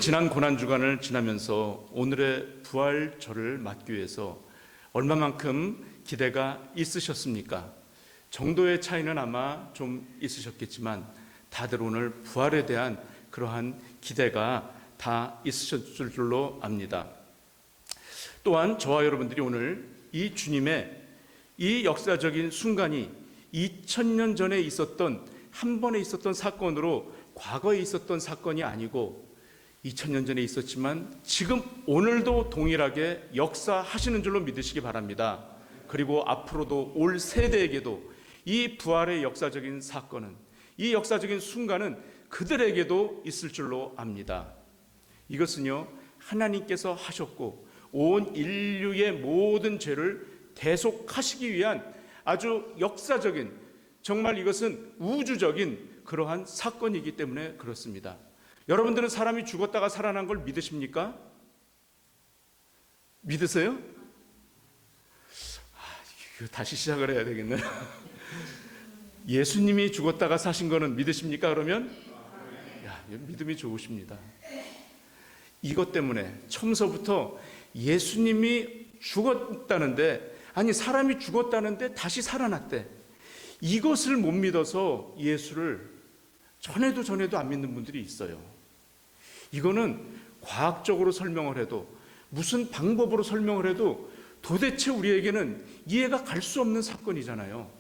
지난 고난주간을 지나면서 오늘의 부활절을 맞기 위해서 얼마만큼 기대가 있으셨습니까? 정도의 차이는 아마 좀 있으셨겠지만 다들 오늘 부활에 대한 그러한 기대가 다 있으셨을 줄로 압니다. 또한 저와 여러분들이 오늘 이 주님의 이 역사적인 순간이 2000년 전에 있었던 한 번에 있었던 사건으로 과거에 있었던 사건이 아니고 2000년 전에 있었지만 지금 오늘도 동일하게 역사하시는 줄로 믿으시기 바랍니다. 그리고 앞으로도 올 세대에게도 이 부활의 역사적인 사건은, 이 역사적인 순간은 그들에게도 있을 줄로 압니다. 이것은요, 하나님께서 하셨고 온 인류의 모든 죄를 대속하시기 위한 아주 역사적인, 정말 이것은 우주적인 그러한 사건이기 때문에 그렇습니다. 여러분들은 사람이 죽었다가 살아난 걸 믿으십니까? 믿으세요? 이거 다시 시작을 해야 되겠네. 예수님이 죽었다가 사신 거는 믿으십니까? 그러면 믿음이 좋으십니다. 이것 때문에 처음서부터 예수님이 죽었다는데, 아니 사람이 죽었다는데 다시 살아났대, 이것을 못 믿어서 예수를 전에도 안 믿는 분들이 있어요. 이거는 과학적으로 설명을 해도, 무슨 방법으로 설명을 해도 도대체 우리에게는 이해가 갈 수 없는 사건이잖아요.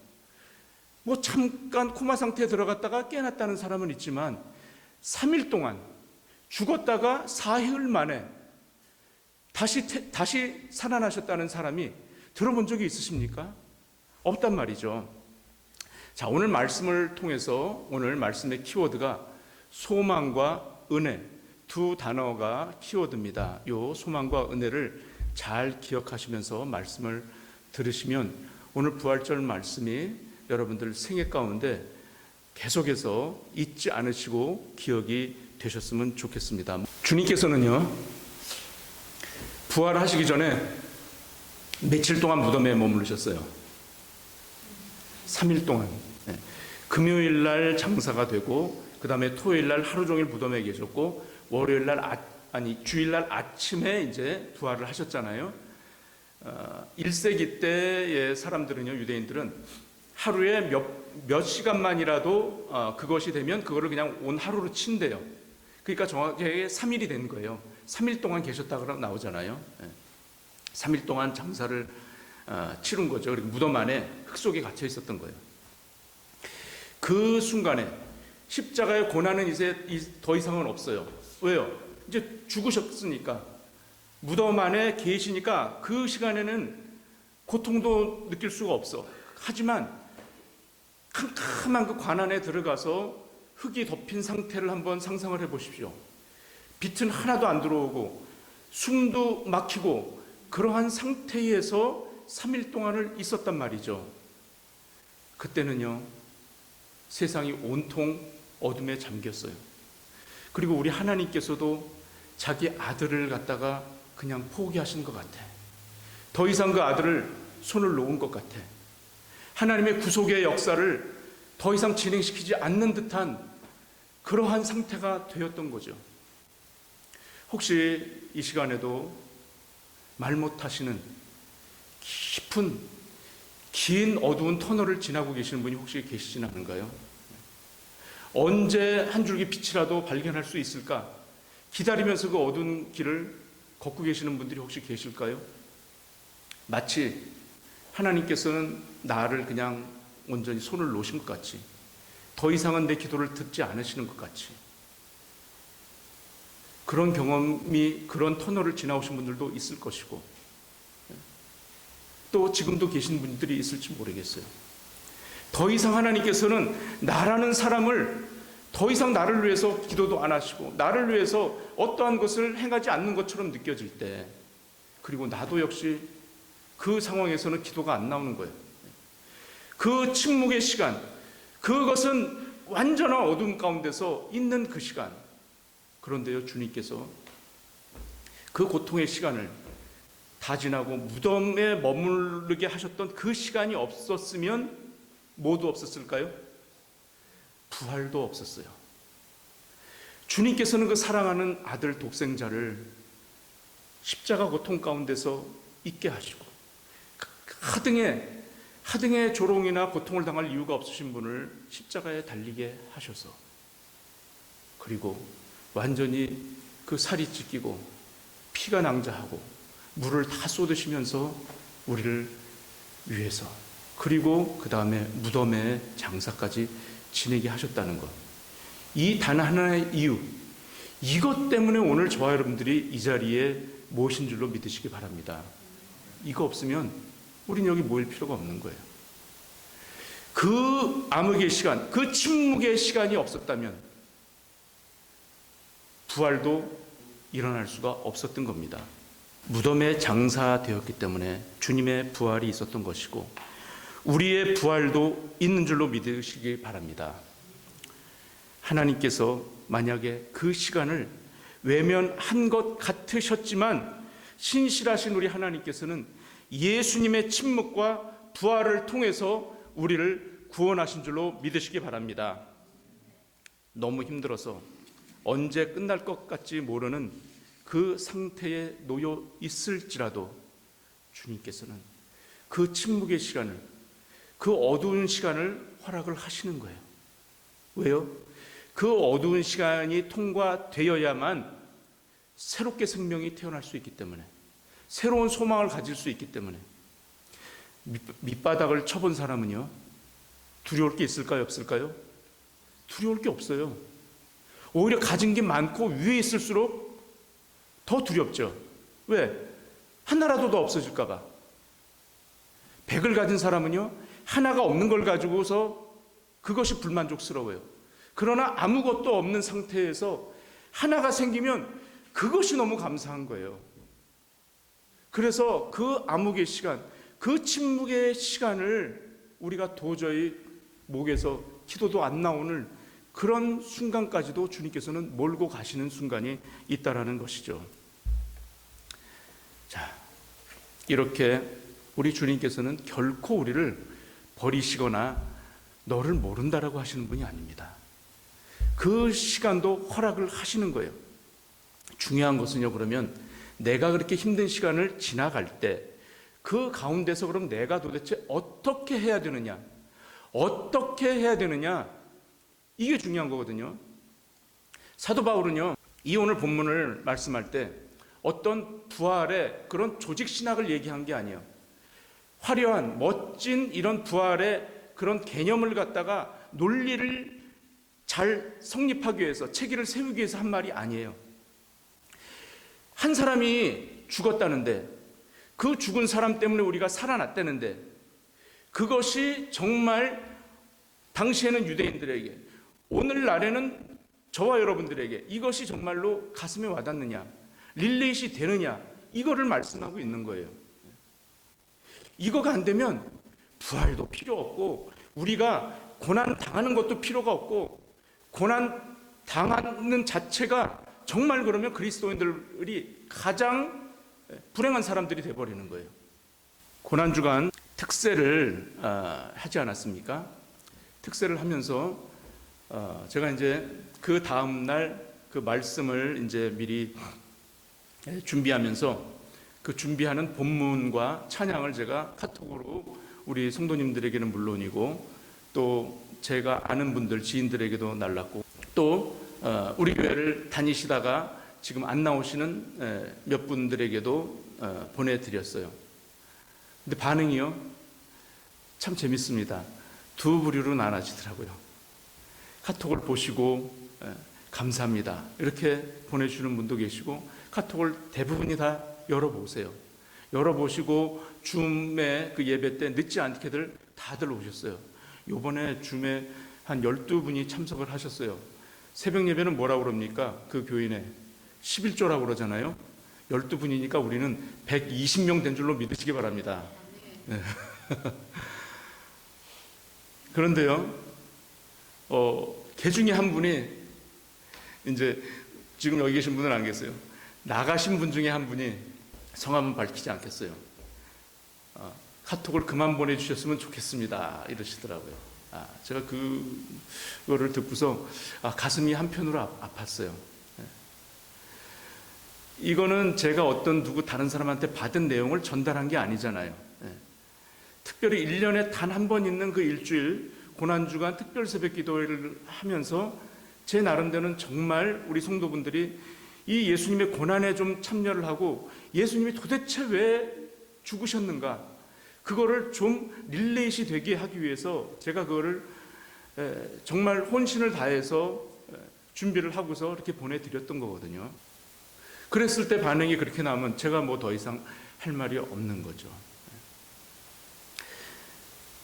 뭐 잠깐 코마 상태에 들어갔다가 깨어났다는 사람은 있지만 3일 동안 죽었다가 사흘 만에 다시 살아나셨다는 사람이 들어본 적이 있으십니까? 없단 말이죠. 자, 오늘 말씀을 통해서 오늘 말씀의 키워드가 소망과 은혜, 두 단어가 키워드입니다. 이 소망과 은혜를 잘 기억하시면서 말씀을 들으시면 오늘 부활절 말씀이 여러분들 생애 가운데 계속해서 잊지 않으시고 기억이 되셨으면 좋겠습니다. 주님께서는요, 부활하시기 전에 며칠 동안 무덤에 머무르셨어요. 3일 동안. 금요일 날 장사가 되고, 그 다음에 토요일 날 하루 종일 무덤에 계셨고, 월요일 날 주일 날 아침에 이제 부활을 하셨잖아요. 1세기 때의 사람들은요, 유대인들은 하루에 몇 시간만이라도 그것이 되면 그거를 그냥 온 하루로 친대요. 그러니까 정확하게 3일이 된 거예요. 3일 동안 계셨다고 나오잖아요. 3일 동안 장사를 치른 거죠. 그리고 무덤 안에 흙 속에 갇혀 있었던 거예요. 그 순간에 십자가의 고난은 이제 더 이상은 없어요. 왜요? 이제 죽으셨으니까, 무덤 안에 계시니까 그 시간에는 고통도 느낄 수가 없어. 하지만 캄캄한 그 관 안에 들어가서 흙이 덮인 상태를 한번 상상을 해보십시오. 빛은 하나도 안 들어오고 숨도 막히고 그러한 상태에서 3일 동안을 있었단 말이죠. 그때는요, 세상이 온통 어둠에 잠겼어요. 그리고 우리 하나님께서도 자기 아들을 갖다가 그냥 포기하신 것 같아. 더 이상 그 아들을 손을 놓은 것 같아. 하나님의 구속의 역사를 더 이상 진행시키지 않는 듯한 그러한 상태가 되었던 거죠. 혹시 이 시간에도 말 못하시는 깊은 긴 어두운 터널을 지나고 계시는 분이 혹시 계시진 않은가요? 언제 한 줄기 빛이라도 발견할 수 있을까 기다리면서 그 어두운 길을 걷고 계시는 분들이 혹시 계실까요? 마치 하나님께서는 나를 그냥 온전히 손을 놓으신 것 같이, 더 이상은 내 기도를 듣지 않으시는 것 같이, 그런 경험이, 그런 터널을 지나오신 분들도 있을 것이고, 또 지금도 계신 분들이 있을지 모르겠어요. 더 이상 하나님께서는 나라는 사람을 더 이상 나를 위해서 기도도 안 하시고 나를 위해서 어떠한 것을 행하지 않는 것처럼 느껴질 때, 그리고 나도 역시 그 상황에서는 기도가 안 나오는 거예요. 그 침묵의 시간, 그것은 완전한 어둠 가운데서 있는 그 시간. 그런데요, 주님께서 그 고통의 시간을 다 지나고 무덤에 머무르게 하셨던 그 시간이 없었으면 모두 없었을까요? 부활도 없었어요. 주님께서는 그 사랑하는 아들 독생자를 십자가 고통 가운데서 있게 하시고 하등의 조롱이나 고통을 당할 이유가 없으신 분을 십자가에 달리게 하셔서, 그리고 완전히 그 살이 찢기고 피가 낭자하고 물을 다 쏟으시면서 우리를 위해서, 그리고 그 다음에 무덤의 장사까지 지내게 하셨다는 것, 이 단 하나의 이유, 이것 때문에 오늘 저와 여러분들이 이 자리에 모신 줄로 믿으시기 바랍니다. 이거 없으면 우린 여기 모일 필요가 없는 거예요. 그 암흑의 시간, 그 침묵의 시간이 없었다면 부활도 일어날 수가 없었던 겁니다. 무덤에 장사되었기 때문에 주님의 부활이 있었던 것이고, 우리의 부활도 있는 줄로 믿으시기 바랍니다. 하나님께서 만약에 그 시간을 외면한 것 같으셨지만, 신실하신 우리 하나님께서는 예수님의 침묵과 부활을 통해서 우리를 구원하신 줄로 믿으시기 바랍니다. 너무 힘들어서 언제 끝날 것 같지 모르는 그 상태에 놓여 있을지라도 주님께서는 그 침묵의 시간을, 그 어두운 시간을 허락을 하시는 거예요. 왜요? 그 어두운 시간이 통과되어야만 새롭게 생명이 태어날 수 있기 때문에, 새로운 소망을 가질 수 있기 때문에. 밑바닥을 쳐본 사람은요, 두려울 게 있을까요, 없을까요? 두려울 게 없어요. 오히려 가진 게 많고 위에 있을수록 더 두렵죠. 왜? 하나라도 더 없어질까 봐. 100을 가진 사람은요, 하나가 없는 걸 가지고서 그것이 불만족스러워요. 그러나 아무것도 없는 상태에서 하나가 생기면 그것이 너무 감사한 거예요. 그래서 그 암흑의 시간, 그 침묵의 시간을 우리가 도저히 목에서 기도도 안 나오는 그런 순간까지도 주님께서는 몰고 가시는 순간이 있다라는 것이죠. 자, 이렇게 우리 주님께서는 결코 우리를 버리시거나 너를 모른다라고 하시는 분이 아닙니다. 그 시간도 허락을 하시는 거예요. 중요한 것은요, 그러면 내가 그렇게 힘든 시간을 지나갈 때 그 가운데서 그럼 내가 도대체 어떻게 해야 되느냐, 어떻게 해야 되느냐, 이게 중요한 거거든요. 사도 바울은요, 이 오늘 본문을 말씀할 때 어떤 부활의 그런 조직 신학을 얘기한 게 아니에요. 화려한 멋진 이런 부활의 그런 개념을 갖다가 논리를 잘 성립하기 위해서, 체계를 세우기 위해서 한 말이 아니에요. 한 사람이 죽었다는데, 그 죽은 사람 때문에 우리가 살아났다는데, 그것이 정말 당시에는 유대인들에게, 오늘날에는 저와 여러분들에게 이것이 정말로 가슴에 와닿느냐, 릴레이시 되느냐, 이거를 말씀하고 있는 거예요. 이거가 안 되면 부활도 필요 없고, 우리가 고난 당하는 것도 필요가 없고, 고난 당하는 자체가 정말 그러면 그리스도인들이 가장 불행한 사람들이 되어버리는 거예요. 고난주간 특세를 하지 않았습니까? 특세를 하면서 제가 이제 그 다음날 그 말씀을 이제 미리 준비하면서 그 준비하는 본문과 찬양을 제가 카톡으로 우리 성도님들에게는 물론이고 또 제가 아는 분들, 지인들에게도 날랐고, 또 우리 교회를 다니시다가 지금 안 나오시는 몇 분들에게도 보내드렸어요. 근데 반응이요, 참 재밌습니다. 두 부류로 나눠지더라고요. 카톡을 보시고 감사합니다 이렇게 보내주시는 분도 계시고, 카톡을 대부분이 다 열어보세요. 열어보시고 줌의 그 예배 때 늦지 않게들 다들 오셨어요. 요번에 줌에 한 12분이 참석을 하셨어요. 새벽 예배는 뭐라고 그럽니까? 그 교인에 11조라고 그러잖아요. 12분이니까 우리는 120명 된 줄로 믿으시기 바랍니다. 네. 그런데요, 개 중에 한 분이, 이제 지금 여기 계신 분은 안 계세요. 나가신 분 중에 한 분이, 성함은 밝히지 않겠어요, 카톡을 그만 보내주셨으면 좋겠습니다 이러시더라고요. 제가 그거를 듣고서 가슴이 한편으로 아팠어요. 이거는 제가 어떤 누구 다른 사람한테 받은 내용을 전달한 게 아니잖아요. 특별히 1년에 단 한 번 있는 그 일주일 고난주간 특별 새벽 기도회를 하면서 제 나름대로는 정말 우리 성도분들이 이 예수님의 고난에 좀 참여를 하고 예수님이 도대체 왜 죽으셨는가, 그거를 좀 릴레이시 되게 하기 위해서 제가 그거를 정말 혼신을 다해서 준비를 하고서 이렇게 보내드렸던 거거든요. 그랬을 때 반응이 그렇게 나오면 제가 뭐 더 이상 할 말이 없는 거죠.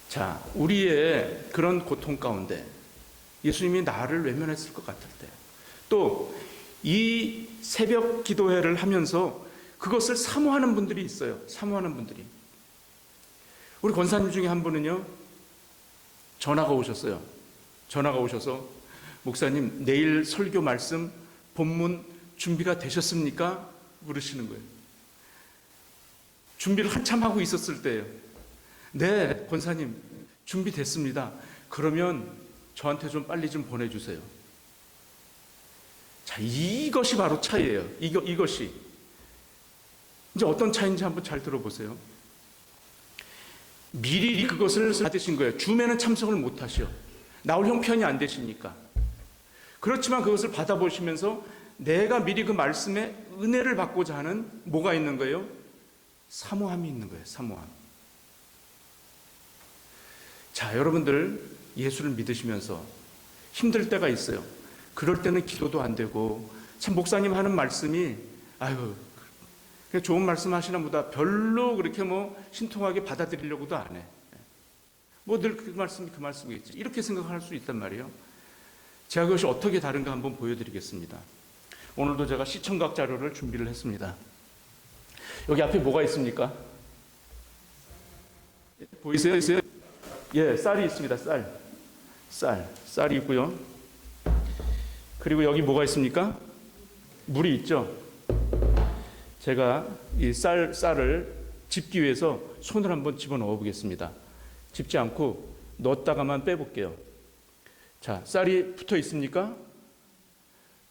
자, 우리의 그런 고통 가운데 예수님이 나를 외면했을 것 같을 때, 또 이 새벽 기도회를 하면서 그것을 사모하는 분들이 있어요. 사모하는 분들이. 우리 권사님 중에 한 분은요, 전화가 오셨어요. 전화가 오셔서, 목사님, 내일 설교 말씀 본문 준비가 되셨습니까? 물으시는 거예요. 준비를 한참 하고 있었을 때예요. 네, 권사님, 준비됐습니다. 그러면 저한테 좀 빨리 좀 보내주세요. 자, 이것이 바로 차이예요. 이것이. 이제 어떤 차이인지 한번 잘 들어보세요. 미리 그것을 받으신 거예요. 줌에는 참석을 못 하셔. 나올 형편이 안 되시니까. 그렇지만 그것을 받아보시면서 내가 미리 그 말씀에 은혜를 받고자 하는 뭐가 있는 거예요? 사모함이 있는 거예요. 사모함. 자, 여러분들 예수를 믿으시면서 힘들 때가 있어요. 그럴 때는 기도도 안 되고, 참 목사님 하는 말씀이 아유 그냥 좋은 말씀 하시나 보다, 별로 그렇게 뭐 신통하게 받아들이려고도 안 해. 뭐 늘 그 말씀이 그 말씀이겠지, 이렇게 생각할 수 있단 말이에요. 제가 그것이 어떻게 다른가 한번 보여드리겠습니다. 오늘도 제가 시청각 자료를 준비를 했습니다. 여기 앞에 뭐가 있습니까? 보이세요? 예, 쌀이 있습니다. 쌀이 있고요. 그리고 여기 뭐가 있습니까? 물이 있죠. 제가 이 쌀을 집기 위해서 손을 한번 집어넣어 보겠습니다. 집지 않고 넣었다가만 빼볼게요. 자, 쌀이 붙어 있습니까?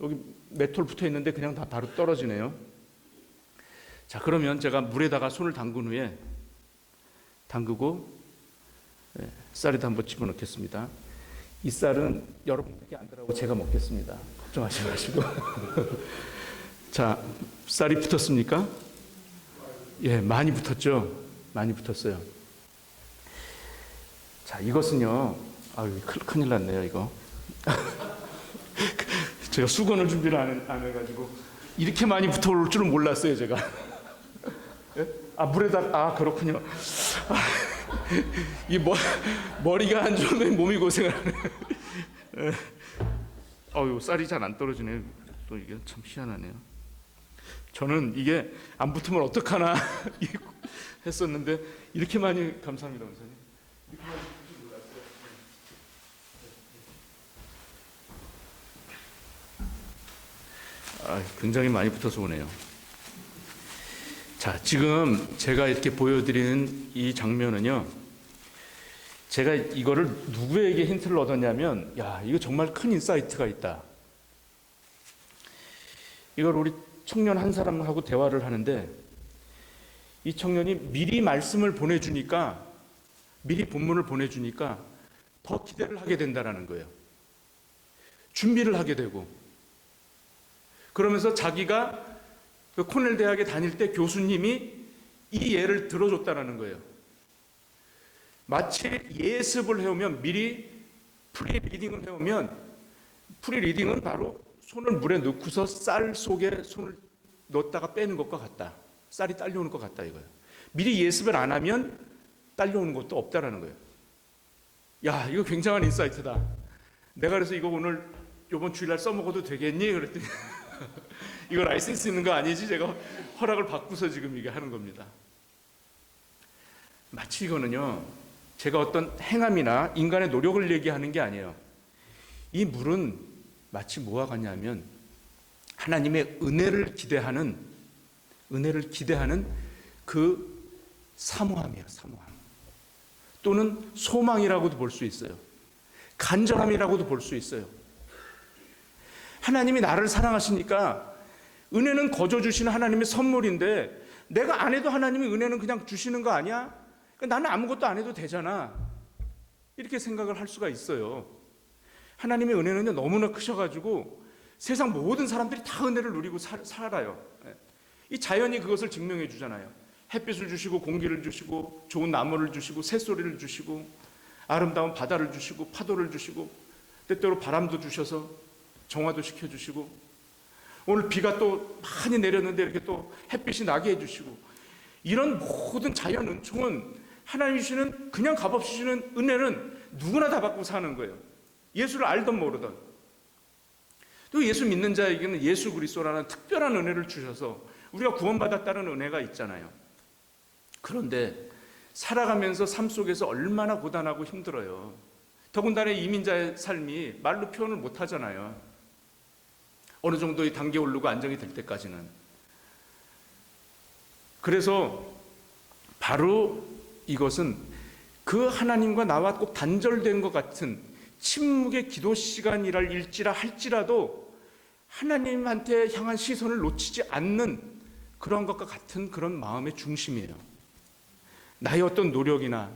여기 메톨 붙어 있는데 그냥 다 바로 떨어지네요. 자, 그러면 제가 물에다가 손을 담근 후에 쌀에다 한번 집어넣겠습니다. 이 쌀은 여러분들께 안 들어가고 제가 먹겠습니다. 걱정하지 마시고. 자, 쌀이 붙었습니까? 예, 많이 붙었죠? 많이 붙었어요. 자, 이것은요, 큰일 났네요, 이거. 제가 수건을 준비를 안 해가지고, 이렇게 많이 붙어올 줄은 몰랐어요, 제가. 예? 물에다, 그렇군요. 이 머리가 안 좋으면 몸이 고생을 하네. 쌀이 잘 안 떨어지네. 또 이게 참 희한하네요. 저는 이게 안 붙으면 어떡하나 했었는데, 이렇게 많이, 감사합니다, 원사님. 이렇게 많이 붙을 줄 몰랐어요. 굉장히 많이 붙어서 오네요. 자, 지금 제가 이렇게 보여드리는 이 장면은요, 제가 이거를 누구에게 힌트를 얻었냐면, 이거 정말 큰 인사이트가 있다. 이걸 우리 청년 한 사람하고 대화를 하는데, 이 청년이 미리 말씀을 보내주니까, 미리 본문을 보내주니까 더 기대를 하게 된다는 거예요. 준비를 하게 되고, 그러면서 자기가 그 코넬 대학에 다닐 때 교수님이 이 예를 들어줬다는 거예요. 마치 예습을 해오면, 미리 프리리딩을 해오면, 프리리딩은 바로 손을 물에 넣고서 쌀 속에 손을 넣었다가 빼는 것과 같다. 쌀이 딸려오는 것 같다, 이거예요. 미리 예습을 안 하면 딸려오는 것도 없다라는 거예요. 이거 굉장한 인사이트다. 내가 그래서 이거 오늘 이번 주일날 써먹어도 되겠니? 그랬더니 이거 라이센스 있는 거 아니지? 제가 허락을 받고서 지금 이게 하는 겁니다. 마치 이거는요, 제가 어떤 행함이나 인간의 노력을 얘기하는 게 아니에요. 이 물은 마치 뭐와 같냐면 하나님의 은혜를 기대하는 그 사모함이에요. 사모함. 또는 소망이라고도 볼 수 있어요. 간절함이라고도 볼 수 있어요. 하나님이 나를 사랑하시니까 은혜는 거저 주시는 하나님의 선물인데 내가 안 해도 하나님이 은혜는 그냥 주시는 거 아니야? 그러니까 나는 아무것도 안 해도 되잖아. 이렇게 생각을 할 수가 있어요. 하나님의 은혜는 너무나 크셔가지고 세상 모든 사람들이 다 은혜를 누리고 살아요. 이 자연이 그것을 증명해 주잖아요. 햇빛을 주시고 공기를 주시고 좋은 나무를 주시고 새소리를 주시고 아름다운 바다를 주시고 파도를 주시고 때때로 바람도 주셔서 정화도 시켜주시고 오늘 비가 또 많이 내렸는데 이렇게 또 햇빛이 나게 해주시고 이런 모든 자연 은총은 하나님이 주시는 그냥 값없이 주시는 은혜는 누구나 다 받고 사는 거예요. 예수를 알던 모르던. 또 예수 믿는 자에게는 예수 그리스도라는 특별한 은혜를 주셔서 우리가 구원받았다는 은혜가 있잖아요. 그런데 살아가면서 삶 속에서 얼마나 고단하고 힘들어요. 더군다나 이민자의 삶이 말로 표현을 못 하잖아요. 어느 정도의 단계 오르고 안정이 될 때까지는. 그래서 바로 이것은 그 하나님과 나와 꼭 단절된 것 같은 침묵의 기도 시간이랄 할지라도 하나님한테 향한 시선을 놓치지 않는 그런 것과 같은 그런 마음의 중심이에요. 나의 어떤 노력이나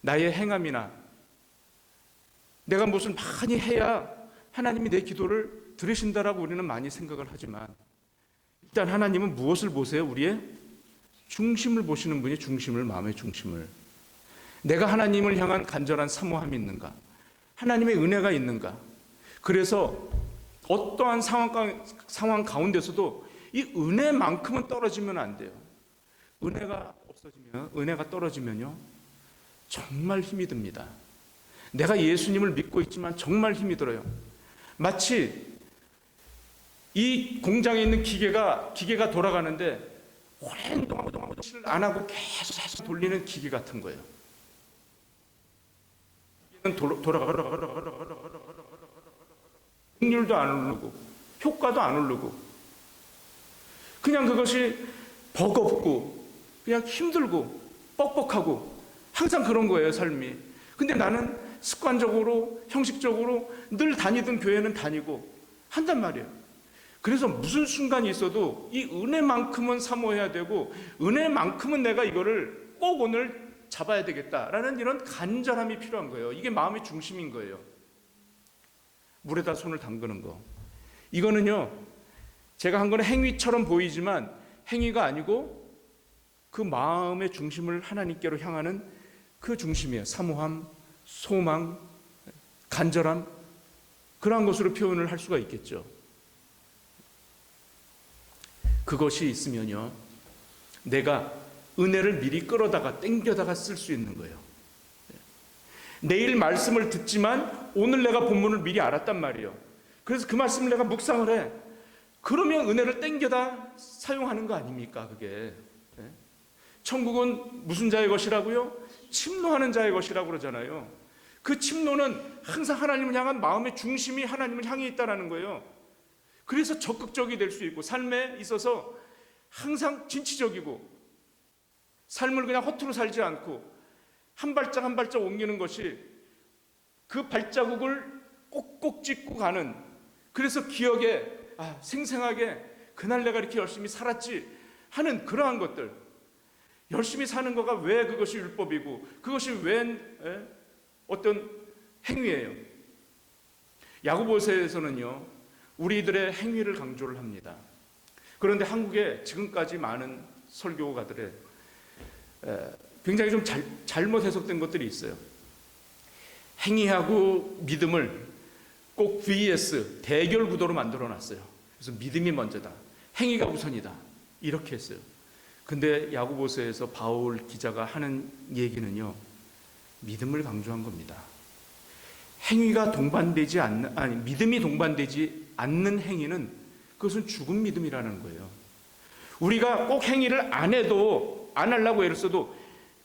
나의 행함이나 내가 무엇을 많이 해야 하나님이 내 기도를 들으신다라고 우리는 많이 생각을 하지만 일단 하나님은 무엇을 보세요? 우리의 중심을 보시는 분이 중심을, 마음의 중심을. 내가 하나님을 향한 간절한 사모함이 있는가? 하나님의 은혜가 있는가? 그래서 어떠한 상황 가운데서도 이 은혜만큼은 떨어지면 안 돼요. 은혜가 없어지면, 은혜가 떨어지면요 정말 힘이 듭니다. 내가 예수님을 믿고 있지만 정말 힘이 들어요. 마치 이 공장에 있는 기계가 돌아가는데 오랜 동안 안 하고 계속 돌리는 기계 같은 거예요. 기계는 능률도 안 오르고 효과도 안 오르고 그냥 그것이 버겁고 그냥 힘들고 뻑뻑하고 항상 그런 거예요, 삶이. 근데 나는 습관적으로 형식적으로 늘 다니던 교회는 다니고 한단 말이에요. 그래서 무슨 순간이 있어도 이 은혜만큼은 사모해야 되고 은혜만큼은 내가 이거를 꼭 오늘 잡아야 되겠다라는 이런 간절함이 필요한 거예요. 이게 마음의 중심인 거예요. 물에다 손을 담그는 거. 이거는요 제가 한 거는 행위처럼 보이지만 행위가 아니고 그 마음의 중심을 하나님께로 향하는 그 중심이에요. 사모함, 소망, 간절함, 그러한 것으로 표현을 할 수가 있겠죠. 그것이 있으면요 내가 은혜를 미리 끌어다가 땡겨다가 쓸 수 있는 거예요. 내일 말씀을 듣지만 오늘 내가 본문을 미리 알았단 말이에요. 그래서 그 말씀을 내가 묵상을 해. 그러면 은혜를 땡겨다 사용하는 거 아닙니까? 그게 천국은 무슨 자의 것이라고요? 침노하는 자의 것이라고 그러잖아요. 그 침노는 항상 하나님을 향한 마음의 중심이 하나님을 향해 있다는 거예요. 그래서 적극적이 될 수 있고 삶에 있어서 항상 진취적이고 삶을 그냥 허투루 살지 않고 한 발짝 한 발짝 옮기는 것이 그 발자국을 꼭꼭 짚고 가는, 그래서 기억에 생생하게 그날 내가 이렇게 열심히 살았지 하는 그러한 것들. 열심히 사는 거가 왜 그것이 율법이고 그것이 왜 어떤 행위예요. 야고보서에서는요 우리들의 행위를 강조를 합니다. 그런데 한국에 지금까지 많은 설교가들의 굉장히 좀 잘못 해석된 것들이 있어요. 행위하고 믿음을 꼭 vs 대결 구도로 만들어 놨어요. 그래서 믿음이 먼저다, 행위가 우선이다, 이렇게 했어요. 근데 야고보서에서 바울 기자가 하는 얘기는요 믿음을 강조한 겁니다. 행위가 동반되지 않는, 믿음이 동반되지 않는 행위는 그것은 죽은 믿음이라는 거예요. 우리가 꼭 행위를 안 해도, 안 하려고 애를 써도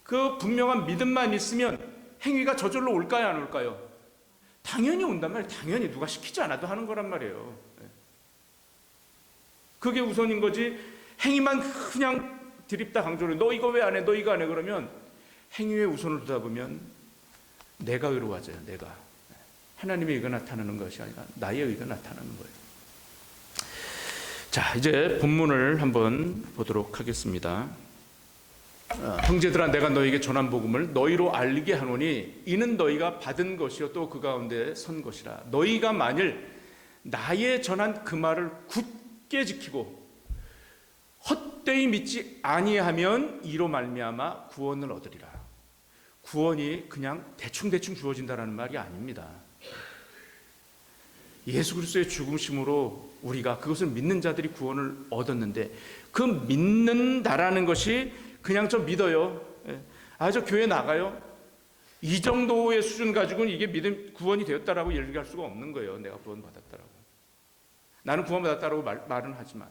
그 분명한 믿음만 있으면 행위가 저절로 올까요, 안 올까요? 당연히 온단 말이에요. 당연히 누가 시키지 않아도 하는 거란 말이에요. 그게 우선인 거지. 행위만 그냥 드립다 강조를, 너 이거 왜 안 해, 너 이거 안 해, 그러면 행위에 우선을 두다 보면 내가 의로워져요. 내가 하나님의 의가 나타나는 것이 아니라 나의 의가 나타나는 거예요. 자, 이제 본문을 한번 보도록 하겠습니다. 형제들아, 내가 너희에게 전한 복음을 너희로 알게 하노니 이는 너희가 받은 것이요 또 그 가운데 선 것이라. 너희가 만일 나의 전한 그 말을 굳게 지키고 헛되이 믿지 아니하면 이로 말미암아 구원을 얻으리라. 구원이 그냥 대충 주어진다는 말이 아닙니다. 예수 그리스도의 죽으심으로 우리가 그것을 믿는 자들이 구원을 얻었는데, 그 믿는다라는 것이 그냥 저 믿어요, 저 교회 나가요, 이 정도의 수준 가지고는 이게 믿음 구원이 되었다라고 얘기할 수가 없는 거예요. 내가 구원받았다라고. 나는 구원받았다라고 말은 하지만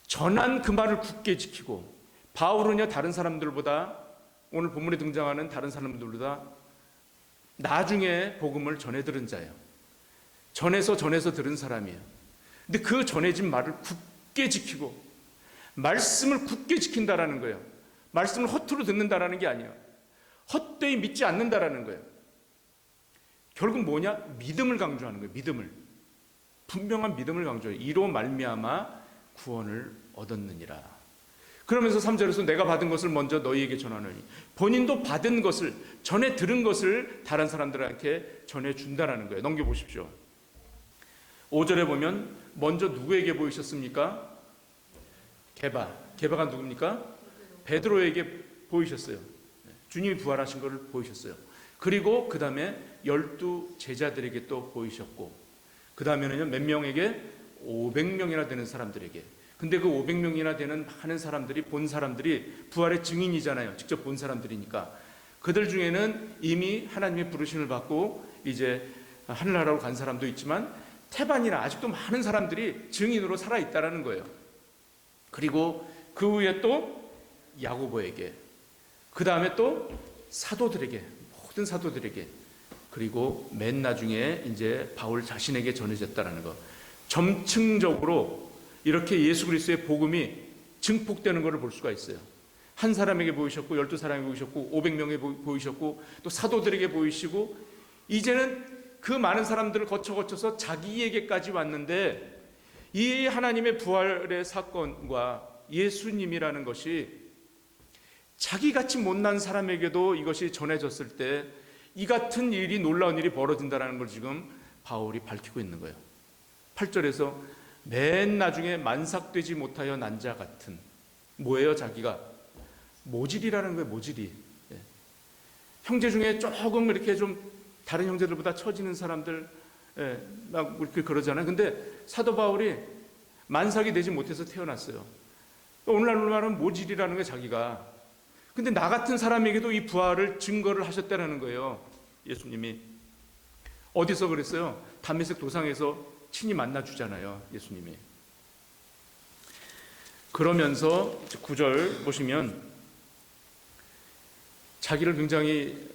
전한 그 말을 굳게 지키고, 바울은요 다른 사람들보다, 오늘 본문에 등장하는 다른 사람들보다 나중에 복음을 전해 들은 자예요. 전해서 들은 사람이에요. 근데 그 전해진 말을 굳게 지키고 말씀을 굳게 지킨다라는 거예요. 말씀을 허투루 듣는다라는 게 아니에요. 헛되이 믿지 않는다라는 거예요. 결국 뭐냐? 믿음을 강조하는 거예요. 믿음을. 분명한 믿음을 강조해요. 이로 말미암아 구원을 얻었느니라. 그러면서 3절에서 내가 받은 것을 먼저 너희에게 전하노니, 본인도 받은 것을, 전에 들은 것을 다른 사람들에게 전해준다라는 거예요. 넘겨보십시오. 5절에 보면 먼저 누구에게 보이셨습니까? 게바가 누굽니까? 베드로에게 보이셨어요. 주님이 부활하신 것을 보이셨어요. 그리고 그 다음에 12 제자들에게 또 보이셨고, 그 다음에는요 몇 명에게? 500명이나 되는 사람들에게. 근데 그 500명이나 되는 많은 사람들이, 본 사람들이 부활의 증인이잖아요. 직접 본 사람들이니까. 그들 중에는 이미 하나님의 부르심을 받고 이제 하늘나라로 간 사람도 있지만, 태반이나 아직도 많은 사람들이 증인으로 살아있다는 거예요. 그리고 그 후에 또 야고보에게, 그 다음에 또 사도들에게, 모든 사도들에게, 그리고 맨 나중에 이제 바울 자신에게 전해졌다는 거. 점층적으로 이렇게 예수 그리스도의 복음이 증폭되는 것을 볼 수가 있어요. 한 사람에게 보이셨고, 12사람에게 보이셨고, 500명에 보이셨고, 또 사도들에게 보이시고, 이제는 그 많은 사람들을 거쳐서 자기에게까지 왔는데, 이 하나님의 부활의 사건과 예수님이라는 것이 자기같이 못난 사람에게도 이것이 전해졌을 때 이 같은 일이, 놀라운 일이 벌어진다는 걸 지금 바울이 밝히고 있는 거예요. 8절에서 맨 나중에 만삭되지 못하여 난 자 같은, 뭐예요? 자기가 모질이라는 거예요. 모질이. 형제 중에 조금 이렇게 좀 다른 형제들보다 처지는 사람들, 막 이렇게 그러잖아요. 근데 사도 바울이 만삭이 되지 못해서 태어났어요. 오늘날 말하면 모질이라는 거예요, 자기가. 근데 나 같은 사람에게도 이 부활을 증거를 하셨다는 거예요. 예수님이. 어디서 그랬어요? 담메색 도상에서 친히 만나주잖아요, 예수님이. 그러면서 9절 보시면 자기를 굉장히,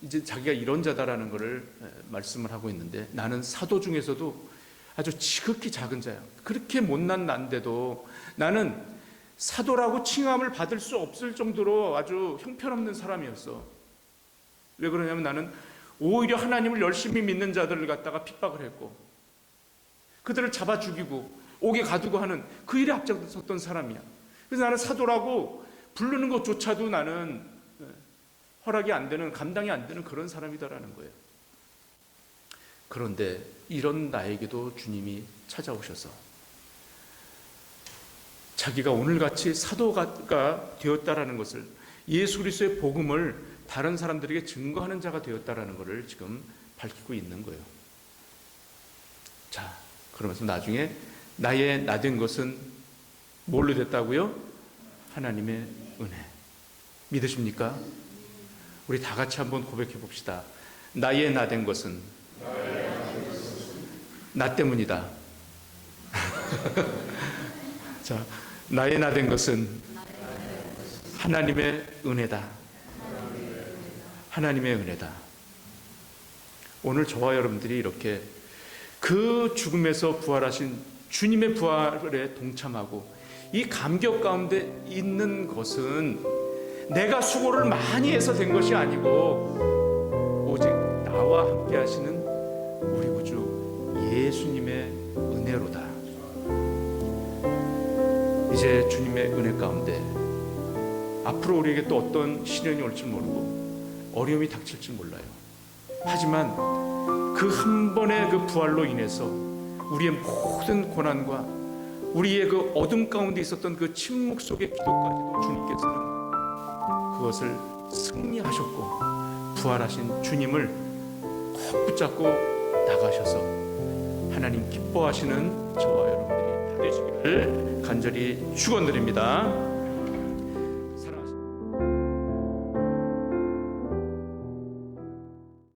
이제 자기가 이런 자다라는 것을 말씀을 하고 있는데, 나는 사도 중에서도 아주 지극히 작은 자야. 그렇게 못난 난데도 나는 사도라고 칭함을 받을 수 없을 정도로 아주 형편없는 사람이었어. 왜 그러냐면 나는 오히려 하나님을 열심히 믿는 자들을 갖다가 핍박을 했고, 그들을 잡아 죽이고 옥에 가두고 하는 그 일에 앞장섰던 사람이야. 그래서 나는 사도라고 부르는 것조차도 나는 허락이 안 되는, 감당이 안 되는 그런 사람이다라는 거예요. 그런데 이런 나에게도 주님이 찾아오셔서 자기가 오늘같이 사도가 되었다라는 것을, 예수 그리스도의 복음을 다른 사람들에게 증거하는 자가 되었다라는 것을 지금 밝히고 있는 거예요. 자, 그러면서 나중에 나의 나된 것은 뭘로 됐다고요? 하나님의 은혜. 믿으십니까? 우리 다 같이 한번 고백해 봅시다. 나의 나된 것은 나 때문이다. 자, 나의 나된 것은 하나님의 은혜다. 하나님의 은혜다. 오늘 저와 여러분들이 이렇게 그 죽음에서 부활하신 주님의 부활에 동참하고 이 감격 가운데 있는 것은 내가 수고를 많이 해서 된 것이 아니고 오직 나 나와 함께 하시는 우리 구주 예수님의 은혜로다. 이제 주님의 은혜 가운데 앞으로 우리에게 또 어떤 시련이 올지 모르고 어려움이 닥칠지 몰라요. 하지만 그 한 번의 그 부활로 인해서 우리의 모든 고난과 우리의 그 어둠 가운데 있었던 그 침묵 속의 기도까지도 주님께서는 그것을 승리하셨고 부활하신 주님을 꼭 붙잡고 나가셔서 하나님 기뻐하시는 저와 여러분들이 다 되시기를 간절히 축원드립니다.